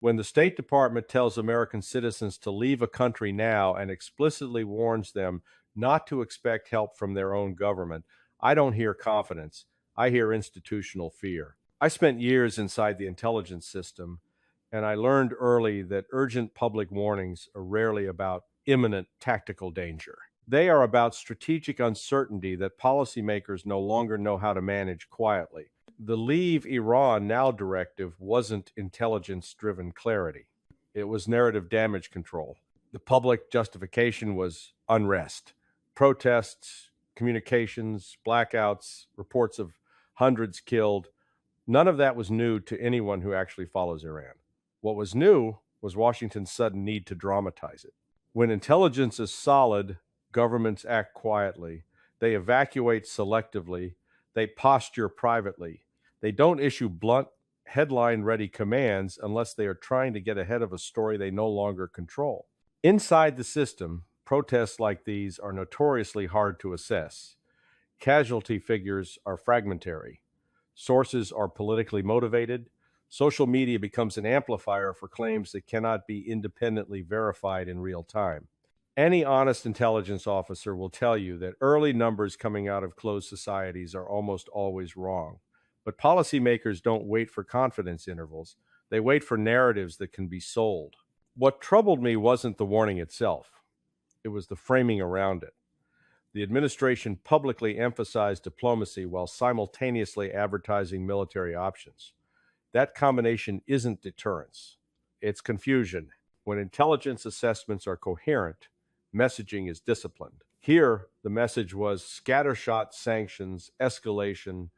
When the State Department tells American citizens to leave a country now and explicitly warns them not to expect help from their own government, I don't hear confidence. I hear institutional fear. I spent years inside the intelligence system, and I learned early that urgent public warnings are rarely about imminent tactical danger. They are about strategic uncertainty that policymakers no longer know how to manage quietly. The Leave Iran Now directive wasn't intelligence driven clarity, it was narrative damage control. The public justification was unrest, protests, communications, blackouts, reports of hundreds killed. None of that was new to anyone who actually follows Iran. What was new was Washington's sudden need to dramatize it. When intelligence is solid, governments act quietly. They evacuate selectively. They posture privately. They don't issue blunt, headline-ready commands unless they are trying to get ahead of a story they no longer control. Inside the system, protests like these are notoriously hard to assess. Casualty figures are fragmentary. Sources are politically motivated. Social media becomes an amplifier for claims that cannot be independently verified in real time. Any honest intelligence officer will tell you that early numbers coming out of closed societies are almost always wrong. But policymakers don't wait for confidence intervals. They wait for narratives that can be sold. What troubled me wasn't the warning itself. It was the framing around it. The administration publicly emphasized diplomacy while simultaneously advertising military options. That combination isn't deterrence. It's confusion. When intelligence assessments are coherent, messaging is disciplined. Here, the message was scattershot sanctions, escalation,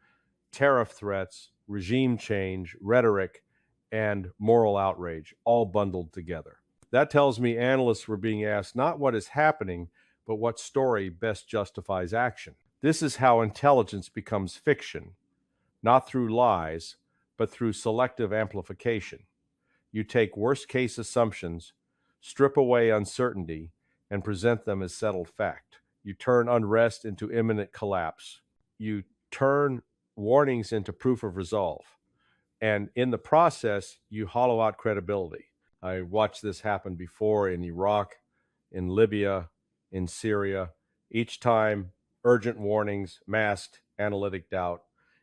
tariff threats, regime change, rhetoric, and moral outrage, all bundled together. That tells me analysts were being asked not what is happening, but what story best justifies action. This is how intelligence becomes fiction, not through lies, but through selective amplification. You take worst-case assumptions, strip away uncertainty, and present them as settled fact. You turn unrest into imminent collapse. You turn warnings into proof of resolve. And in the process, you hollow out credibility. I watched this happen before in Iraq, in Libya, in Syria. Each time, urgent warnings masked analytic doubt.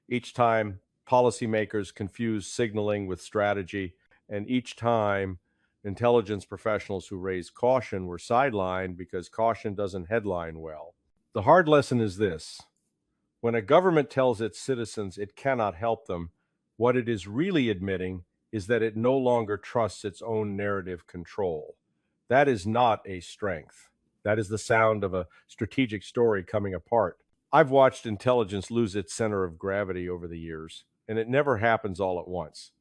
Each time, policymakers confused signaling with strategy. And each time, intelligence professionals who raised caution were sidelined because caution doesn't headline well. The hard lesson is this. When a government tells its citizens it cannot help them, what it is really admitting is that it no longer trusts its own narrative control. That is not a strength. That is the sound of a strategic story coming apart. I've watched intelligence lose its center of gravity over the years, and it never happens all at once.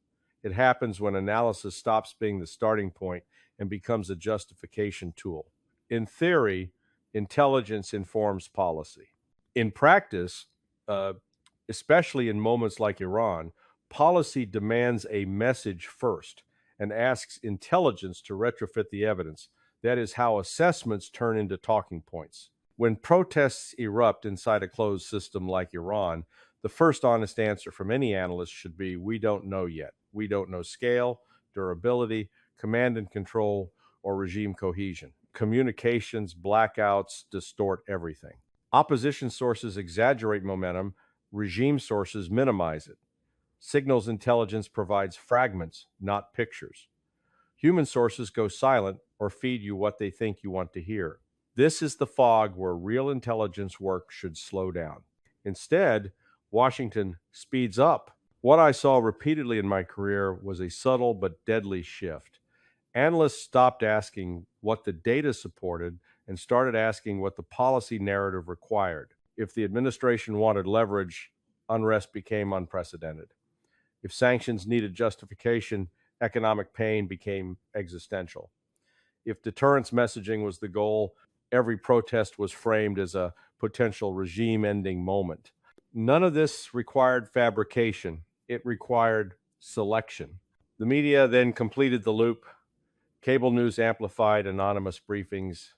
It happens when analysis stops being the starting point and becomes a justification tool. In theory, intelligence informs policy. In practice, especially in moments like Iran, policy demands a message first and asks intelligence to retrofit the evidence. That is how assessments turn into talking points. When protests erupt inside a closed system like Iran, the first honest answer from any analyst should be, we don't know yet. We don't know scale, durability, command and control, or regime cohesion. Communications, blackouts distort everything. Opposition sources exaggerate momentum, regime sources minimize it. Signals intelligence provides fragments, not pictures. Human sources go silent or feed you what they think you want to hear. This is the fog where real intelligence work should slow down. Instead, Washington speeds up. What I saw repeatedly in my career was a subtle but deadly shift. Analysts stopped asking what the data supported and started asking what the policy narrative required. If the administration wanted leverage, unrest became unprecedented. If sanctions needed justification, economic pain became existential. If deterrence messaging was the goal, every protest was framed as a potential regime-ending moment. None of this required fabrication. It required selection. The media then completed the loop. Cable news amplified anonymous briefings.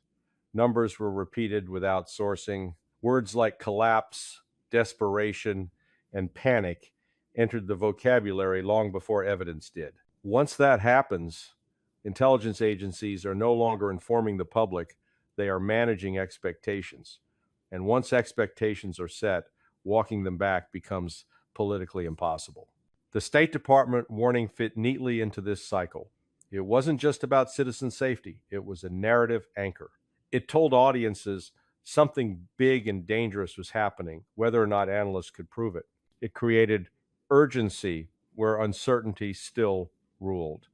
Numbers were repeated without sourcing. Words like collapse, desperation, and panic entered the vocabulary long before evidence did. Once that happens, intelligence agencies are no longer informing the public, they are managing expectations. And once expectations are set, walking them back becomes politically impossible. The State Department warning fit neatly into this cycle. It wasn't just about citizen safety, it was a narrative anchor. It told audiences something big and dangerous was happening, whether or not analysts could prove it. It created urgency where uncertainty still ruled.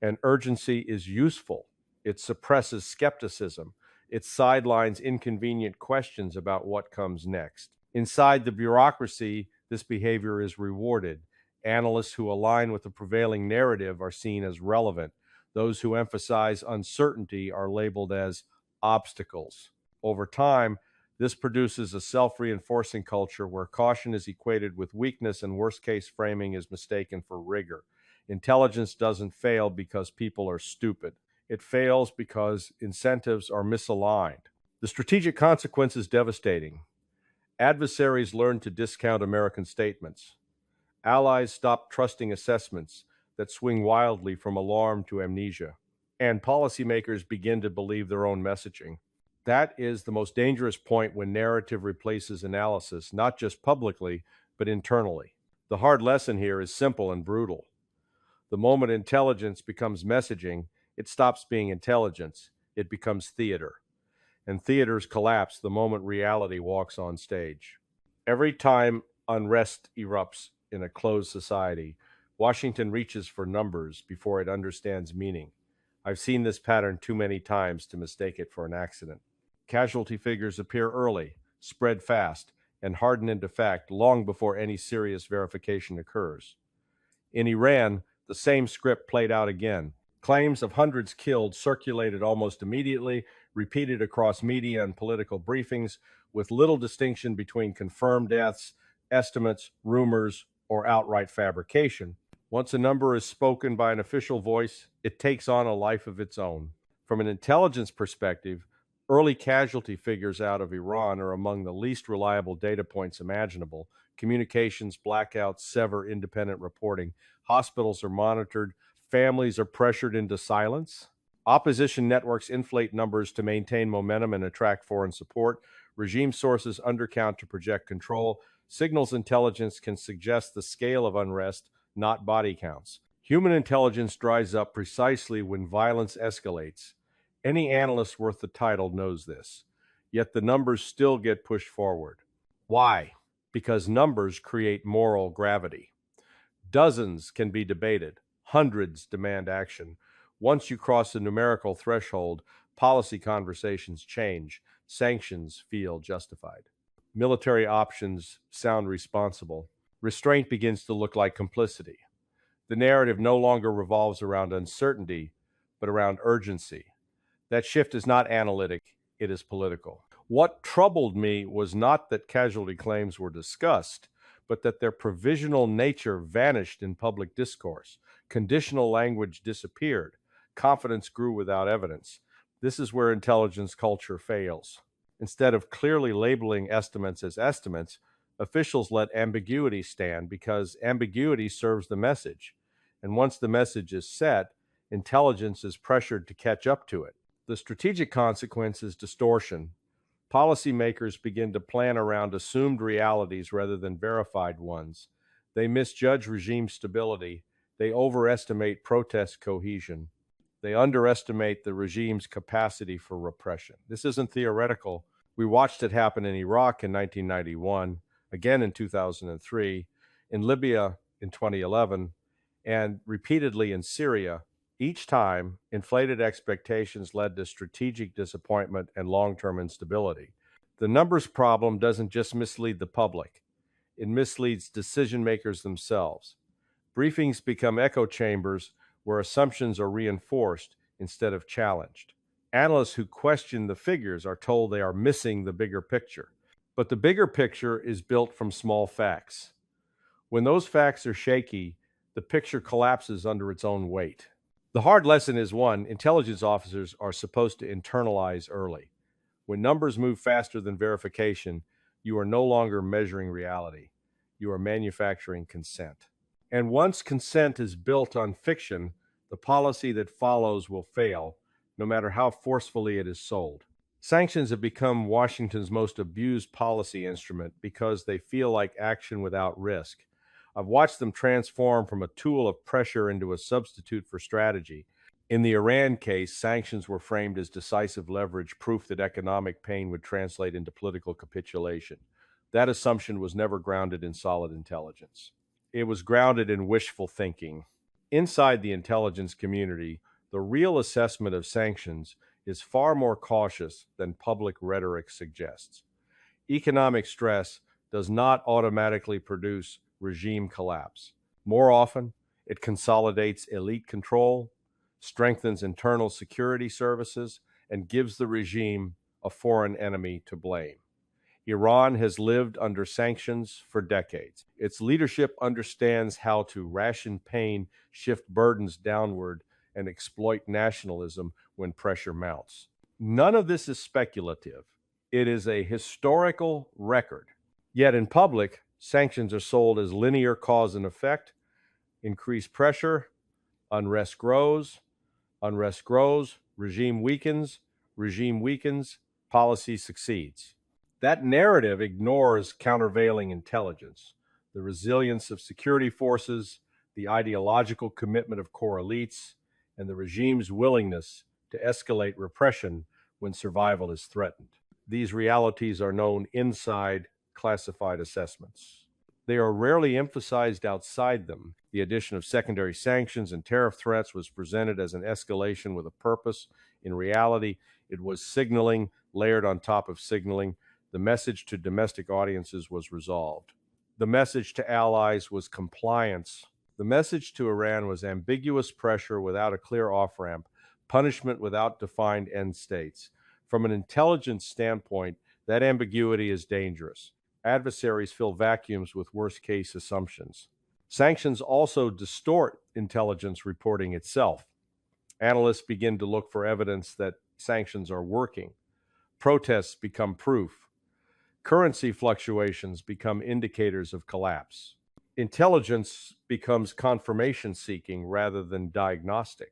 And urgency is useful. It suppresses skepticism. It sidelines inconvenient questions about what comes next. Inside the bureaucracy, this behavior is rewarded. Analysts who align with the prevailing narrative are seen as relevant. Those who emphasize uncertainty are labeled as obstacles. Over time, this produces a self-reinforcing culture where caution is equated with weakness and worst-case framing is mistaken for rigor. Intelligence doesn't fail because people are stupid. It fails because incentives are misaligned. The strategic consequence is devastating. Adversaries learn to discount American statements. Allies stop trusting assessments that swing wildly from alarm to amnesia. And policymakers begin to believe their own messaging. That is the most dangerous point when narrative replaces analysis, not just publicly, but internally. The hard lesson here is simple and brutal. The moment intelligence becomes messaging, it stops being intelligence. It becomes theater. And theaters collapse the moment reality walks on stage. Every time unrest erupts in a closed society, Washington reaches for numbers before it understands meaning. I've seen this pattern too many times to mistake it for an accident. Casualty figures appear early, spread fast, and harden into fact long before any serious verification occurs. In Iran, the same script played out again. Claims of hundreds killed circulated almost immediately, repeated across media and political briefings, with little distinction between confirmed deaths, estimates, rumors, or outright fabrication. Once a number is spoken by an official voice, it takes on a life of its own. From an intelligence perspective, early casualty figures out of Iran are among the least reliable data points imaginable. Communications blackouts sever independent reporting. Hospitals are monitored. Families are pressured into silence. Opposition networks inflate numbers to maintain momentum and attract foreign support. Regime sources undercount to project control. Signals intelligence can suggest the scale of unrest, not body counts. Human intelligence dries up precisely when violence escalates. Any analyst worth the title knows this. Yet the numbers still get pushed forward. Why? Because numbers create moral gravity. Dozens can be debated. Hundreds demand action. Once you cross the numerical threshold, policy conversations change. Sanctions feel justified. Military options sound responsible. Restraint begins to look like complicity. The narrative no longer revolves around uncertainty, but around urgency. That shift is not analytic, it is political. What troubled me was not that casualty claims were discussed, but that their provisional nature vanished in public discourse. Conditional language disappeared. Confidence grew without evidence. This is where intelligence culture fails. Instead of clearly labeling estimates as estimates, officials let ambiguity stand because ambiguity serves the message. And once the message is set, intelligence is pressured to catch up to it. The strategic consequence is distortion. Policymakers begin to plan around assumed realities rather than verified ones. They misjudge regime stability. They overestimate protest cohesion. They underestimate the regime's capacity for repression. This isn't theoretical. We watched it happen in Iraq in 1991, again in 2003, in Libya in 2011, and repeatedly in Syria. Each time, inflated expectations led to strategic disappointment and long-term instability. The numbers problem doesn't just mislead the public, it misleads decision makers themselves. Briefings become echo chambers where assumptions are reinforced instead of challenged. Analysts who question the figures are told they are missing the bigger picture. But the bigger picture is built from small facts. When those facts are shaky, the picture collapses under its own weight. The hard lesson is one, intelligence officers are supposed to internalize early. When numbers move faster than verification, you are no longer measuring reality. You are manufacturing consent. And once consent is built on fiction, the policy that follows will fail, no matter how forcefully it is sold. Sanctions have become Washington's most abused policy instrument because they feel like action without risk. I've watched them transform from a tool of pressure into a substitute for strategy. In the Iran case, sanctions were framed as decisive leverage, proof that economic pain would translate into political capitulation. That assumption was never grounded in solid intelligence. It was grounded in wishful thinking. Inside the intelligence community, the real assessment of sanctions is far more cautious than public rhetoric suggests. Economic stress does not automatically produce regime collapse. More often, it consolidates elite control, strengthens internal security services, and gives the regime a foreign enemy to blame. Iran has lived under sanctions for decades. Its leadership understands how to ration pain, shift burdens downward, and exploit nationalism when pressure mounts. None of this is speculative. It is a historical record. Yet in public, sanctions are sold as linear cause and effect. Increased pressure, unrest grows, regime weakens, policy succeeds. That narrative ignores countervailing intelligence, the resilience of security forces, the ideological commitment of core elites, and the regime's willingness to escalate repression when survival is threatened. These realities are known inside classified assessments. They are rarely emphasized outside them. The addition of secondary sanctions and tariff threats was presented as an escalation with a purpose. In reality, it was signaling layered on top of signaling. The message to domestic audiences was resolved. The message to allies was compliance. The message to Iran was ambiguous pressure without a clear off-ramp, punishment without defined end states. From an intelligence standpoint, that ambiguity is dangerous. Adversaries fill vacuums with worst-case assumptions. Sanctions also distort intelligence reporting itself. Analysts begin to look for evidence that sanctions are working. Protests become proof. Currency fluctuations become indicators of collapse. Intelligence becomes confirmation seeking rather than diagnostic.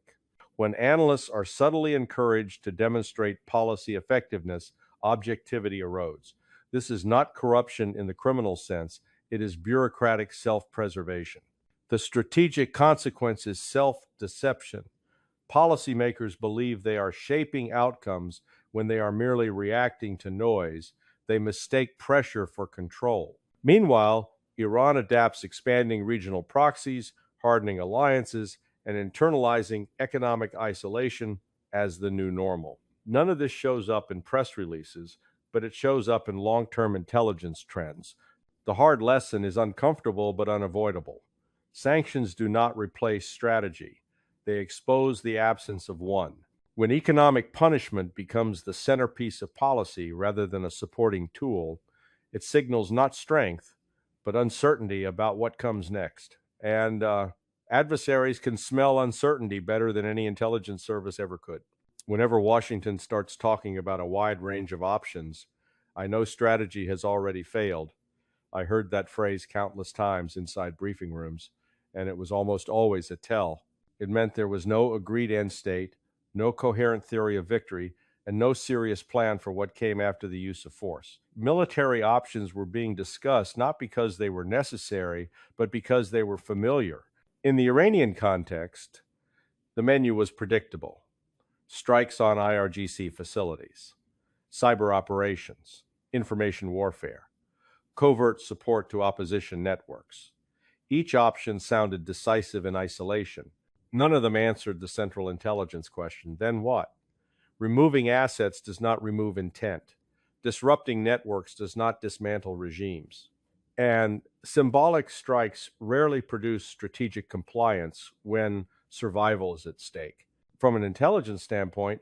When analysts are subtly encouraged to demonstrate policy effectiveness, objectivity erodes. This is not corruption in the criminal sense, it is bureaucratic self-preservation. The strategic consequence is self-deception. Policymakers believe they are shaping outcomes when they are merely reacting to noise. They mistake pressure for control. Meanwhile, Iran adapts expanding regional proxies, hardening alliances, and internalizing economic isolation as the new normal. None of this shows up in press releases, but it shows up in long-term intelligence trends. The hard lesson is uncomfortable but unavoidable. Sanctions do not replace strategy. They expose the absence of one. When economic punishment becomes the centerpiece of policy rather than a supporting tool, it signals not strength, but uncertainty about what comes next. And adversaries can smell uncertainty better than any intelligence service ever could. Whenever Washington starts talking about a wide range of options, I know strategy has already failed. I heard that phrase countless times inside briefing rooms, and it was almost always a tell. It meant there was no agreed end state, no coherent theory of victory, and no serious plan for what came after the use of force. Military options were being discussed not because they were necessary, but because they were familiar. In the Iranian context, the menu was predictable. Strikes on IRGC facilities, cyber operations, information warfare, covert support to opposition networks. Each option sounded decisive in isolation. None of them answered the central intelligence question. Then what? Removing assets does not remove intent. Disrupting networks does not dismantle regimes. And symbolic strikes rarely produce strategic compliance when survival is at stake. From an intelligence standpoint,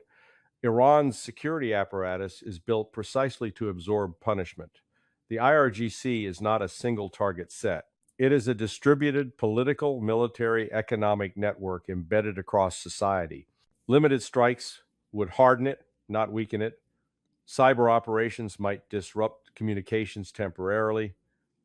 Iran's security apparatus is built precisely to absorb punishment. The IRGC is not a single target set. It is a distributed political, military, economic network embedded across society. Limited strikes would harden it, not weaken it. Cyber operations might disrupt communications temporarily,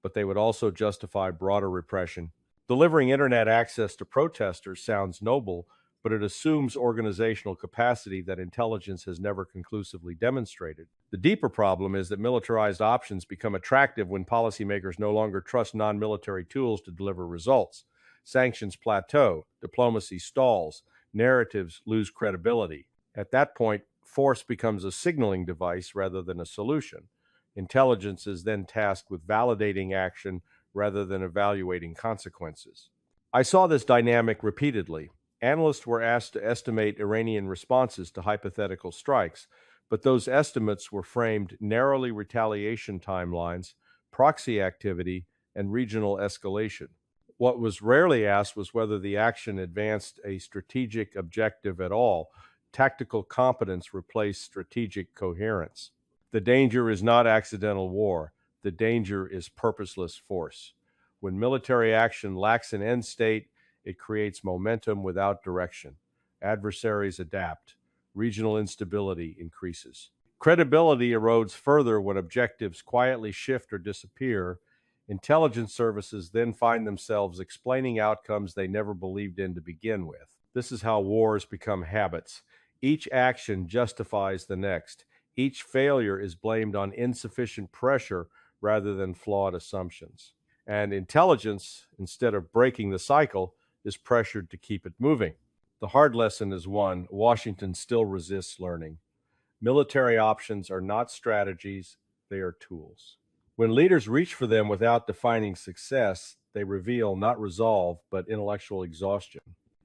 but they would also justify broader repression. Delivering internet access to protesters sounds noble, but it assumes organizational capacity that intelligence has never conclusively demonstrated. The deeper problem is that militarized options become attractive when policymakers no longer trust non-military tools to deliver results. Sanctions plateau, diplomacy stalls, narratives lose credibility. At that point, force becomes a signaling device rather than a solution. Intelligence is then tasked with validating action rather than evaluating consequences. I saw this dynamic repeatedly. Analysts were asked to estimate Iranian responses to hypothetical strikes, but those estimates were framed narrowly retaliation timelines, proxy activity, and regional escalation. What was rarely asked was whether the action advanced a strategic objective at all. Tactical competence replaced strategic coherence. The danger is not accidental war. The danger is purposeless force. When military action lacks an end state, it creates momentum without direction. Adversaries adapt. Regional instability increases. Credibility erodes further when objectives quietly shift or disappear. Intelligence services then find themselves explaining outcomes they never believed in to begin with. This is how wars become habits. Each action justifies the next. Each failure is blamed on insufficient pressure rather than flawed assumptions. And intelligence, instead of breaking the cycle, is pressured to keep it moving. The hard lesson is one Washington still resists learning. Military options are not strategies, they are tools. When leaders reach for them without defining success, they reveal not resolve, but intellectual exhaustion.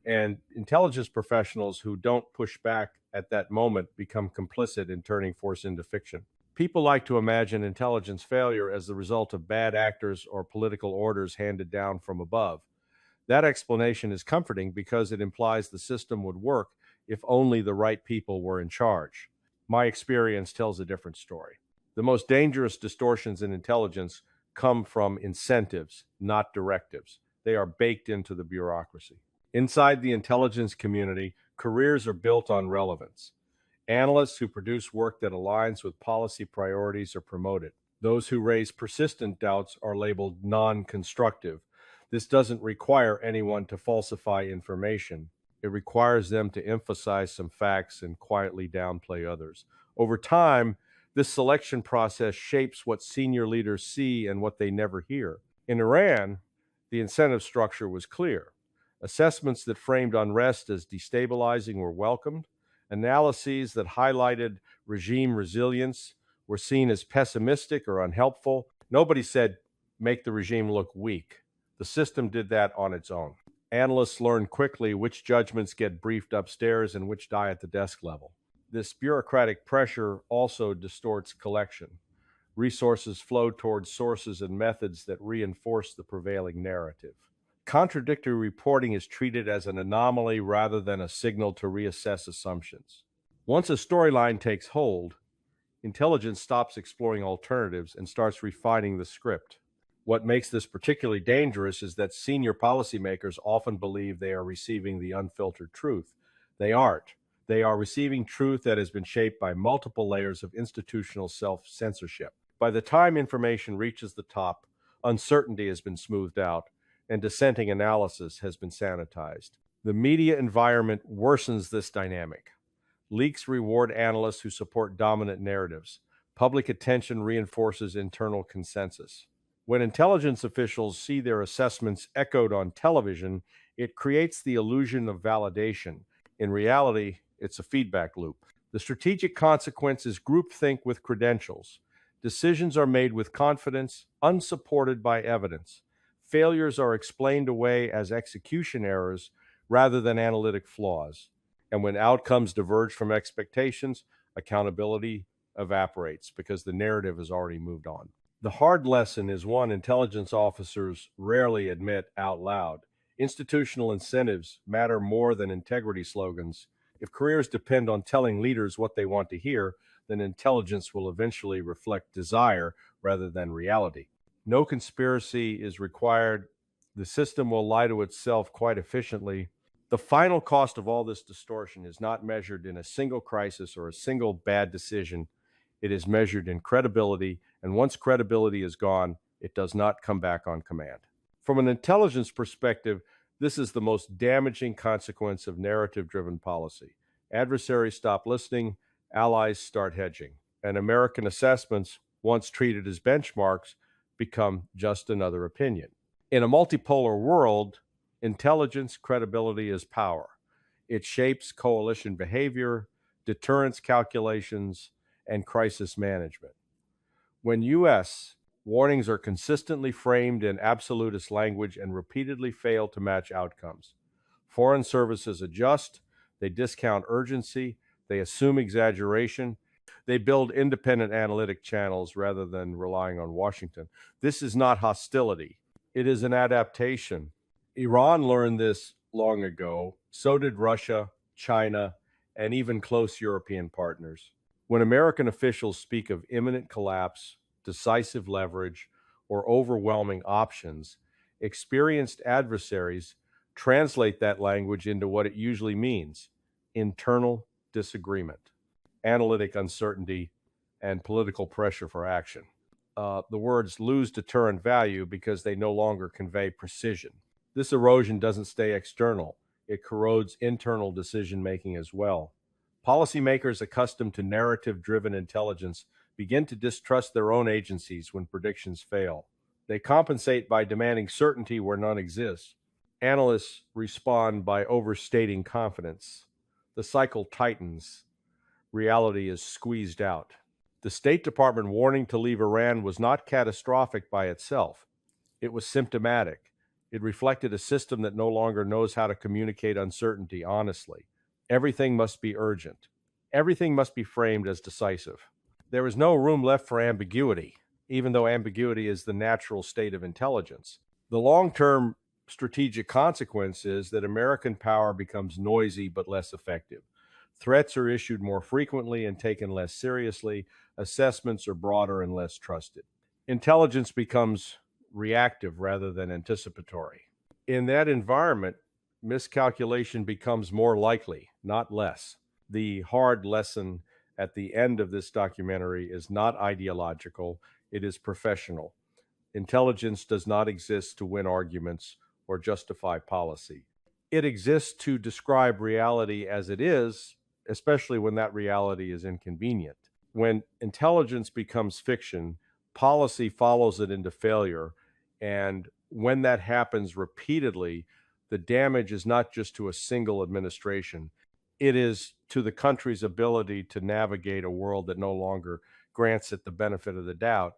And intelligence professionals who don't push back at that moment become complicit in turning force into fiction. People like to imagine intelligence failure as the result of bad actors or political orders handed down from above. That explanation is comforting because it implies the system would work if only the right people were in charge. My experience tells a different story. The most dangerous distortions in intelligence come from incentives, not directives. They are baked into the bureaucracy. Inside the intelligence community, careers are built on relevance. Analysts who produce work that aligns with policy priorities are promoted. Those who raise persistent doubts are labeled non-constructive. This doesn't require anyone to falsify information. It requires them to emphasize some facts and quietly downplay others. Over time, this selection process shapes what senior leaders see and what they never hear. In Iran, the incentive structure was clear. Assessments that framed unrest as destabilizing were welcomed. Analyses that highlighted regime resilience were seen as pessimistic or unhelpful. Nobody said, make the regime look weak. The system did that on its own. Analysts learn quickly which judgments get briefed upstairs and which die at the desk level. This bureaucratic pressure also distorts collection. Resources flow towards sources and methods that reinforce the prevailing narrative. Contradictory reporting is treated as an anomaly rather than a signal to reassess assumptions. Once a storyline takes hold, intelligence stops exploring alternatives and starts refining the script. What makes this particularly dangerous is that senior policymakers often believe they are receiving the unfiltered truth. They aren't. They are receiving truth that has been shaped by multiple layers of institutional self-censorship. By the time information reaches the top, uncertainty has been smoothed out, and dissenting analysis has been sanitized. The media environment worsens this dynamic. Leaks reward analysts who support dominant narratives. Public attention reinforces internal consensus. When intelligence officials see their assessments echoed on television, it creates the illusion of validation. In reality, it's a feedback loop. The strategic consequence is groupthink with credentials. Decisions are made with confidence, unsupported by evidence. Failures are explained away as execution errors rather than analytic flaws. And when outcomes diverge from expectations, accountability evaporates because the narrative has already moved on. The hard lesson is one intelligence officers rarely admit out loud. Institutional incentives matter more than integrity slogans. If careers depend on telling leaders what they want to hear, then intelligence will eventually reflect desire rather than reality. No conspiracy is required. The system will lie to itself quite efficiently. The final cost of all this distortion is not measured in a single crisis or a single bad decision. It is measured in credibility, and once credibility is gone, it does not come back on command. From an intelligence perspective, this is the most damaging consequence of narrative-driven policy. Adversaries stop listening, allies start hedging, and American assessments, once treated as benchmarks, become just another opinion. In a multipolar world, intelligence credibility is power. It shapes coalition behavior, deterrence calculations, and crisis management. When U.S. warnings are consistently framed in absolutist language and repeatedly fail to match outcomes, foreign services adjust, they discount urgency, they assume exaggeration, they build independent analytic channels rather than relying on Washington. This is not hostility, it is an adaptation. Iran learned this long ago, so did Russia, China, and even close European partners. When American officials speak of imminent collapse, decisive leverage, or overwhelming options, experienced adversaries translate that language into what it usually means: internal disagreement, analytic uncertainty, and political pressure for action. The words lose deterrent value because they no longer convey precision. This erosion doesn't stay external, it corrodes internal decision making as well. Policymakers accustomed to narrative-driven intelligence begin to distrust their own agencies when predictions fail. They compensate by demanding certainty where none exists. Analysts respond by overstating confidence. The cycle tightens. Reality is squeezed out. The State Department warning to leave Iran was not catastrophic by itself. It was symptomatic. It reflected a system that no longer knows how to communicate uncertainty honestly. Everything must be urgent. Everything must be framed as decisive. There is no room left for ambiguity, even though ambiguity is the natural state of intelligence. The long-term strategic consequence is that American power becomes noisy but less effective. Threats are issued more frequently and taken less seriously. Assessments are broader and less trusted. Intelligence becomes reactive rather than anticipatory. In that environment, miscalculation becomes more likely, not less. The hard lesson at the end of this documentary is not ideological, it is professional. Intelligence does not exist to win arguments or justify policy. It exists to describe reality as it is, especially when that reality is inconvenient. When intelligence becomes fiction, policy follows it into failure, and when that happens repeatedly, the damage is not just to a single administration, it is to the country's ability to navigate a world that no longer grants it the benefit of the doubt.